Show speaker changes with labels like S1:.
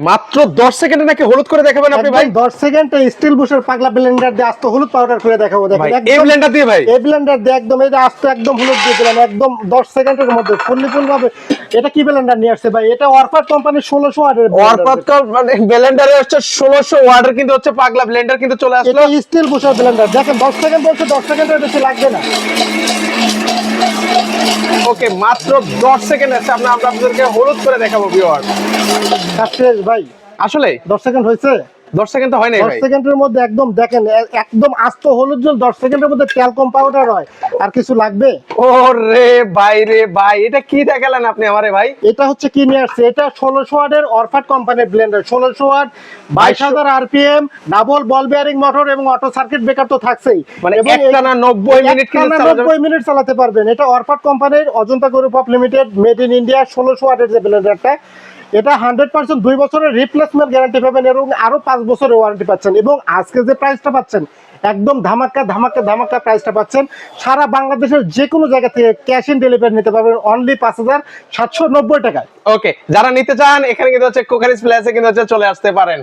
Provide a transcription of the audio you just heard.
S1: মাত্র 10 সেকেন্ডে নাকি হলুদ করে দেখাবেন আপনি ভাই?
S2: 10 সেকেন্ডে স্টিল বুশের পাগলা ব্লেন্ডার দিয়ে আস্ত হলুদ পাউডার করে দেখাবো। দেখেন
S1: এই ব্লেন্ডার দিয়ে ভাই,
S2: এই ব্লেন্ডার দিয়ে একদম এই যে আস্ত একদম হলুদ দিয়ে দিলাম একদম 10 সেকেন্ডের মধ্যে ফুল ভাবে। এটা কি ব্লেন্ডার নিয়ে আসছে ভাই? এটা অরফাট কোম্পানির 1600 ওয়াটের
S1: অরফাত মানে ব্লেন্ডারে হচ্ছে 1600 ওয়াটের কিন্তু হচ্ছে পাগলা ব্লেন্ডার কিন্তু চলে আসলো।
S2: এটা স্টিল বুশের ব্লেন্ডার। দেখেন 10 সেকেন্ড বলছে, 10 সেকেন্ডের বেশি লাগবে না।
S1: ওকে, মাত্র 10 সেকেন্ড আছে, আমরা আপনাদেরকে হলুদ করে দেখাবো ভিউয়ার।
S2: ভাই
S1: আসলে
S2: 10 সেকেন্ড হয়েছে?
S1: 10 সেকেন্ড তো হয় নাই
S2: 10
S1: ভাই।
S2: সেকেন্ডের মধ্যে একদম দেখেন একদম আস্ত হলুদ জল 10 সেকেন্ডের মধ্যে ট্যালকম পাউডার হয়। আর কিছু লাগবে?
S1: ওরে ভাই রে ভাই, এটা কি দেখালেন আপনি আমারে ভাই?
S2: এটা হচ্ছে কি নিয়ে আসছে? এটা 1600 ওয়াটের অরফাট কোম্পানির blender. 1600 watt, 22000 RPM, double ball bearing motor এবং অটো সার্কিট ব্রেকার তো থাকছেই।
S1: মানে
S2: এবং
S1: একটানা 90 মিনিট কিন্তু চালানো যাবে।
S2: 90 মিনিট চালাতে পারবেন। এটা অরফাট কোম্পানির Ajanta group of limited made in India 1600 ওয়াটের যে ব্লেন্ডারটা, এটা 100% 2 বছরের রিপ্লেসমেন্ট গ্যারান্টি পাবেন এবং আরো 5 বছরের ওয়ারেন্টি পাচ্ছেন। এবং আজকে যে প্রাইসটা পাচ্ছেন একদম ধামাকা প্রাইসটা পাচ্ছেন। সারা বাংলাদেশের যে কোনো জায়গা থেকে ক্যাশ ইন ডেলিভারি নিতে পারবেন অনলি 5790 টাকায়।
S1: ওকে, যারা নিতে চান এখানে কিন্তু হচ্ছে কোকারিজ প্লেসে কিন্তু হচ্ছে চলে আসতে পারেন।